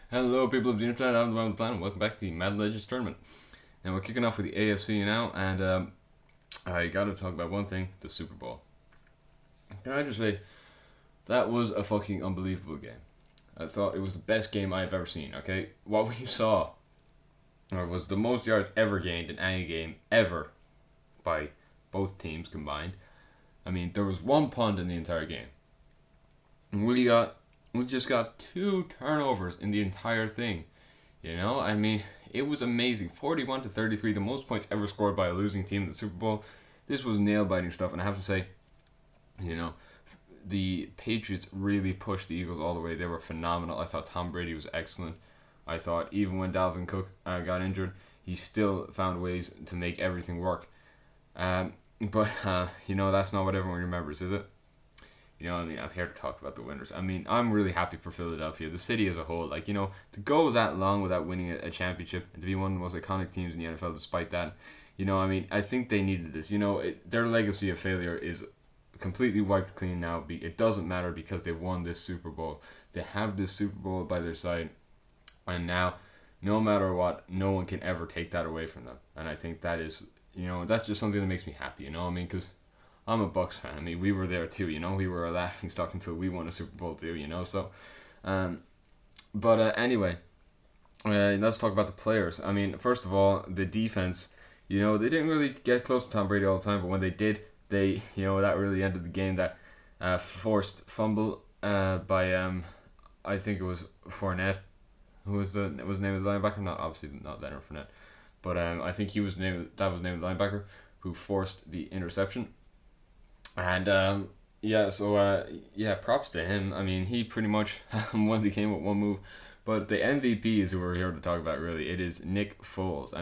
Hello, people of the internet, I'm the man with the plan, and welcome back to the Madden Legends tournament. And we're kicking off with the AFC now, and I gotta talk about one thing: the Super Bowl. Can I just say that was a fucking unbelievable game? I thought it was the best game I've ever seen. Okay, what we saw was the most yards ever gained in any game ever by both teams combined. I mean, there was one punt in the entire game. And we just got 2 turnovers in the entire thing. I mean, it was amazing. 41-33, the most points ever scored by a losing team in the Super Bowl. This was nail-biting stuff, and I have to say, you know, the Patriots really pushed the Eagles all the way. They were phenomenal. I thought Tom Brady was excellent. I thought even when Dalvin Cook got injured, he still found ways to make everything work. But that's not what everyone remembers, is it? I'm here to talk about the winners. I'm really happy for Philadelphia, the city as a whole. To go that long without winning a championship and to be one of the most iconic teams in the NFL despite that, I think they needed this. Their legacy of failure is completely wiped clean now. It doesn't matter because they've won this Super Bowl. They have this Super Bowl by their side. And now, no matter what, no one can ever take that away from them. And I think that is, that's just something that makes me happy, because I'm a Bucks fan. We were there too, we were a laughing stock until we won a Super Bowl too, so, anyway, let's talk about the players. First of all, the defense, they didn't really get close to Tom Brady all the time, but when they did, that really ended the game. That forced fumble by, I think it was Fournette, who was named as the linebacker, not Leonard Fournette, but I think he was named the linebacker who forced the interception. And props to him. He pretty much won the game with one move. But the MVP is who we're here to talk about, really. It is Nick Foles.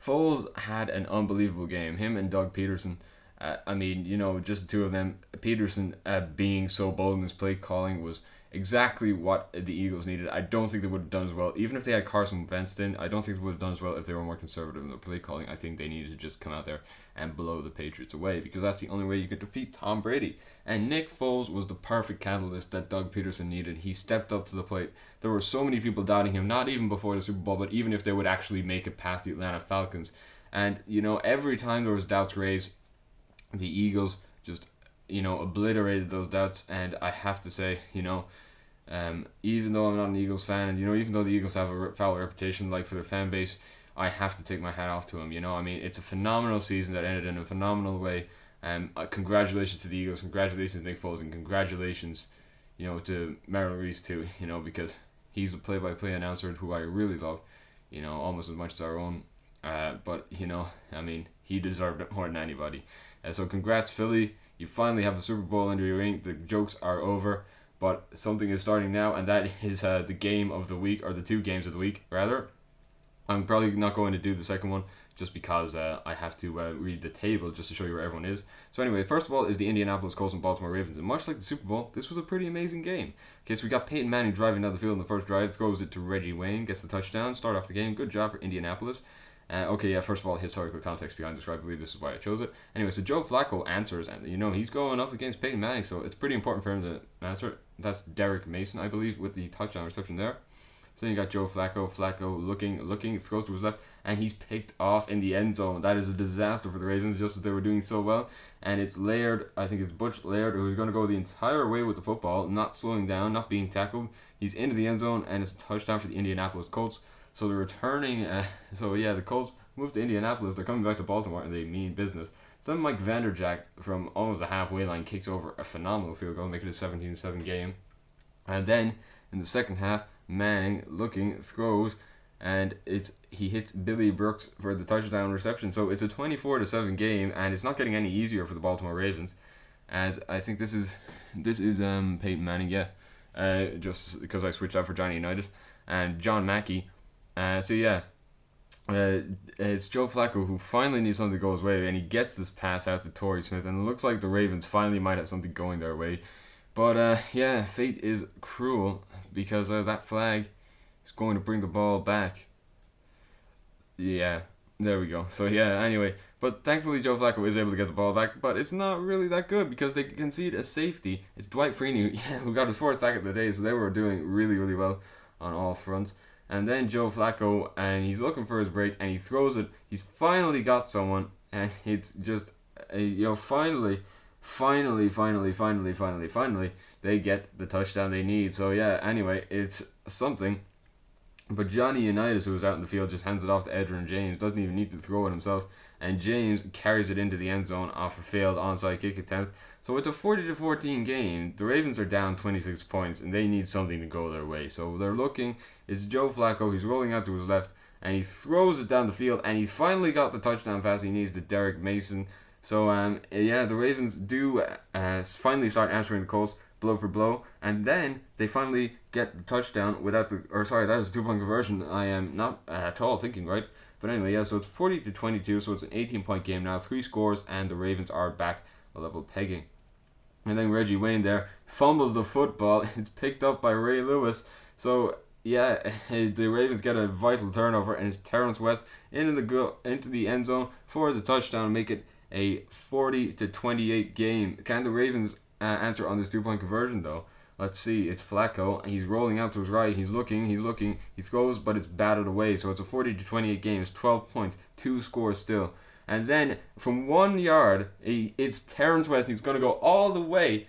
Foles had an unbelievable game. Him and Doug Peterson. Just the two of them. Peterson being so bold in his play calling was exactly what the Eagles needed. I don't think they would have done as well. Even if they had Carson Wentz in, I don't think they would have done as well if they were more conservative in their play calling. I think they needed to just come out there and blow the Patriots away because that's the only way you could defeat Tom Brady. And Nick Foles was the perfect catalyst that Doug Peterson needed. He stepped up to the plate. There were so many people doubting him, not even before the Super Bowl, but even if they would actually make it past the Atlanta Falcons. And, every time there was doubts raised, the Eagles just obliterated those doubts. And I have to say, even though I'm not an Eagles fan, and even though the Eagles have a foul reputation for their fan base, I have to take my hat off to them. It's a phenomenal season that ended in a phenomenal way. Congratulations to the Eagles, congratulations to Nick Foles, and congratulations, to Merrill Reese too. Because he's a play-by-play announcer who I really love, almost as much as our own. But he deserved it more than anybody. So congrats, Philly. You finally have the Super Bowl under your ring. The jokes are over, but something is starting now, and that is the game of the week, or the 2 games of the week, rather. I'm probably not going to do the second one just because I have to read the table just to show you where everyone is. So anyway, first of all is the Indianapolis Colts and Baltimore Ravens. And much like the Super Bowl, this was a pretty amazing game. Okay, so we got Peyton Manning driving down the field in the first drive, throws it to Reggie Wayne, gets the touchdown, start off the game. Good job for Indianapolis. First of all, historical context behind this, right? I believe this is why I chose it. Anyway, so Joe Flacco answers, and he's going up against Peyton Manning, so it's pretty important for him to answer. That's Derek Mason, I believe, with the touchdown reception there. So then you got Joe Flacco. Flacco looking, throws to his left, and he's picked off in the end zone. That is a disaster for the Ravens, just as they were doing so well. And it's Laird, I think it's Butch Laird, who's going to go the entire way with the football, not slowing down, not being tackled. He's into the end zone, and it's a touchdown for the Indianapolis Colts. So they're returning, the Colts moved to Indianapolis. They're coming back to Baltimore, and they mean business. So then Mike Vanderjagt from almost the halfway line kicks over a phenomenal field goal, making it a 17-7 game. And then in the second half, Manning throws, and he hits Billy Brooks for the touchdown reception. So it's a 24-7 game, and it's not getting any easier for the Baltimore Ravens, as I think this is Peyton Manning, just because I switched out for Johnny Unitas and John Mackey. It's Joe Flacco who finally needs something to go his way, and he gets this pass out to Torrey Smith, and it looks like the Ravens finally might have something going their way. But fate is cruel because that flag is going to bring the ball back. Yeah, there we go. So anyway, but thankfully Joe Flacco is able to get the ball back, but it's not really that good because they concede a safety. It's Dwight Freeney who got his 4th sack of the day, so they were doing really, really well on all fronts. And then Joe Flacco, and he's looking for his break, and he throws it. He's finally got someone, and it's just, finally, they get the touchdown they need. So yeah, anyway, it's something. But Johnny Unitas, who was out in the field, just hands it off to Edgerrin James. Doesn't even need to throw it himself. And James carries it into the end zone off a failed onside kick attempt. So with a 40-14 game, the Ravens are down 26 points, and they need something to go their way. So they're looking. It's Joe Flacco. He's rolling out to his left, and he throws it down the field, and he's finally got the touchdown pass he needs to Derek Mason. So the Ravens do finally start answering the Colts blow for blow, and then they finally get the touchdown without that is a 2-point conversion. I am not at all thinking right, but anyway, yeah. So it's 40-22, so it's an 18-point game now, 3 scores, and the Ravens are back a level pegging. And then Reggie Wayne there fumbles the football. It's picked up by Ray Lewis. So yeah, the Ravens get a vital turnover, and it's Terrence West into the end zone for the touchdown and make it a 40-28 game. Can the Ravens answer on this 2-point conversion though? Let's see. It's Flacco. He's rolling out to his right. He's looking. He throws, but it's batted away. So it's a 40-28 game. It's 12 points, 2 scores still. And then from 1 yard, it's Terrence West. He's going to go all the way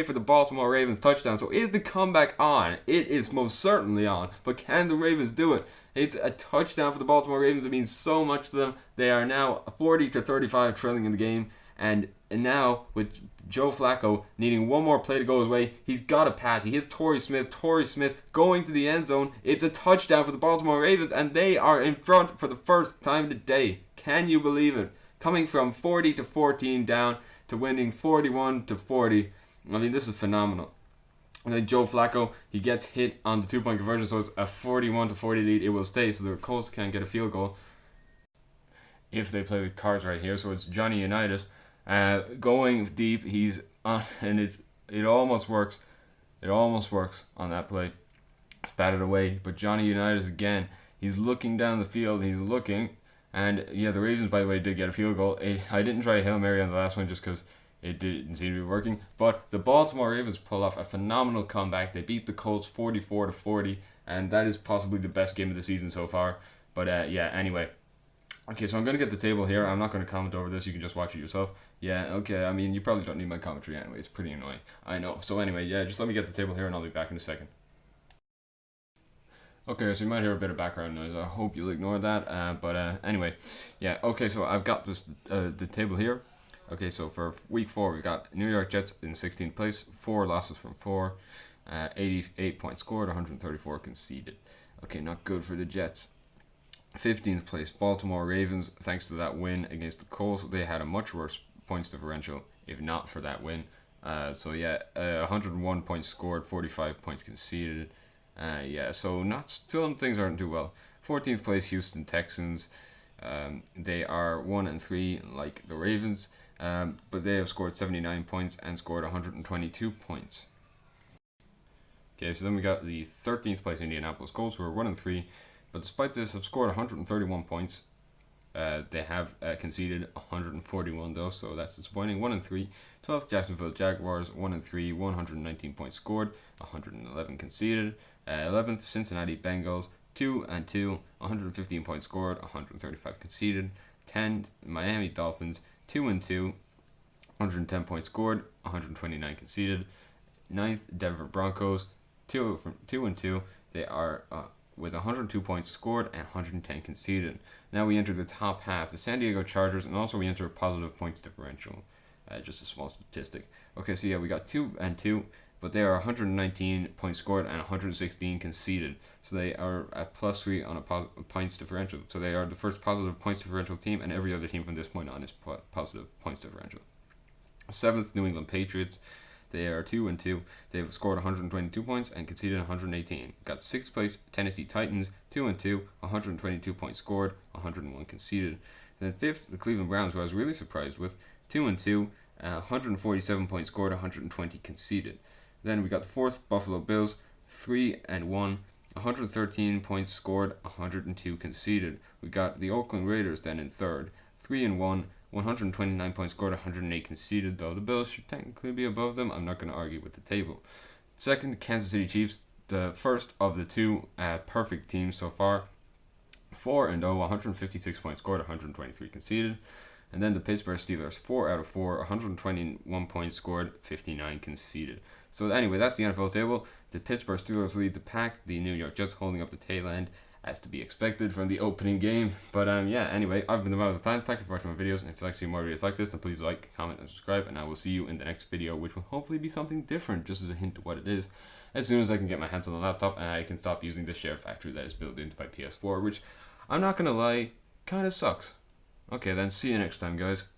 for the Baltimore Ravens touchdown. So is the comeback on? It is most certainly on. But can the Ravens do it? It's a touchdown for the Baltimore Ravens. It means so much to them. They are now 40-35 trailing in the game. And now with Joe Flacco needing one more play to go his way, he's got a pass. He hits Torrey Smith going to the end zone. It's a touchdown for the Baltimore Ravens, and they are in front for the first time today. Can you believe it? Coming from 40-14 down to winning 41-40. I mean, this is phenomenal. And then Joe Flacco, he gets hit on the 2-point conversion, so it's a 41-40 lead. It will stay, so the Colts can get a field goal if they play the cards right here. So it's Johnny Unitas going deep. He's on, and it almost works. It almost works on that play. It's batted away, but Johnny Unitas again. He's looking down the field. He's looking, and yeah, the Ravens, by the way, did get a field goal. I didn't try a Hail Mary on the last one just because it didn't seem to be working. But the Baltimore Ravens pull off a phenomenal comeback. They beat the Colts 44-40, and that is possibly the best game of the season so far. But yeah, anyway. Okay, so I'm going to get the table here. I'm not going to comment over this. You can just watch it yourself. Yeah, okay. I mean, you probably don't need my commentary anyway. It's pretty annoying. I know. So anyway, yeah, just let me get the table here and I'll be back in a second. Okay, so you might hear a bit of background noise. I hope you'll ignore that. But anyway, yeah, okay, so I've got this the table here. Okay, so for week 4, we got New York Jets in 16th place, 4 losses from 4, 88 points scored, 134 conceded. Okay, not good for the Jets. 15th place, Baltimore Ravens. Thanks to that win against the Colts, they had a much worse points differential if not for that win. So yeah, 101 points scored, 45 points conceded. Yeah, so still things aren't too well. 14th place, Houston Texans. They are 1-3 like the Ravens, but they have scored 79 points and scored 122 points. Okay, so then we got the 13th place Indianapolis Colts, who are 1-3. But despite this, have scored 131 points. They have conceded 141 though, so that's disappointing. 1-3. 12th Jacksonville Jaguars, 1-3, 119 points scored, 111 conceded. 11th Cincinnati Bengals, 2-2, 115 points scored, 135 conceded. 10th Miami Dolphins, 2-2, 110 points scored, 129 conceded. 9th Denver Broncos, 2-2. They are with 102 points scored and 110 conceded. Now we enter the top half, the San Diego Chargers, and also we enter a positive points differential. Just a small statistic. Okay, so yeah, we got 2-2, but they are 119 points scored and 116 conceded. So they are at +3 on a points differential. So they are the first positive points differential team, and every other team from this point on is positive points differential. 7th New England Patriots. They are 2-2. They've scored 122 points and conceded 118. Got 6th place Tennessee Titans, 2-2, 122 points scored, 101 conceded. And then 5th, the Cleveland Browns, who I was really surprised with, 2-2, 147 points scored, 120 conceded. Then we got the 4th Buffalo Bills, 3-1, 113 points scored, 102 conceded. We got the Oakland Raiders then in 3rd, 3-1. 129 points scored, 108 conceded, though the Bills should technically be above them. I'm not going to argue with the table. 2nd, Kansas City Chiefs, the first of the two perfect teams so far. 4-0, 156 points scored, 123 conceded. And then the Pittsburgh Steelers, 4 out of 4, 121 points scored, 59 conceded. So anyway, that's the NFL table. The Pittsburgh Steelers lead the pack. The New York Jets holding up the tail end, as to be expected from the opening game. But yeah, anyway, I've been the man with the plan. Thank you for watching my videos. And if you'd like to see more videos like this, then please like, comment, and subscribe. And I will see you in the next video, which will hopefully be something different, just as a hint of what it is, as soon as I can get my hands on the laptop and I can stop using the SHAREfactory that is built into my PS4, which, I'm not going to lie, kind of sucks. Okay then, see you next time, guys.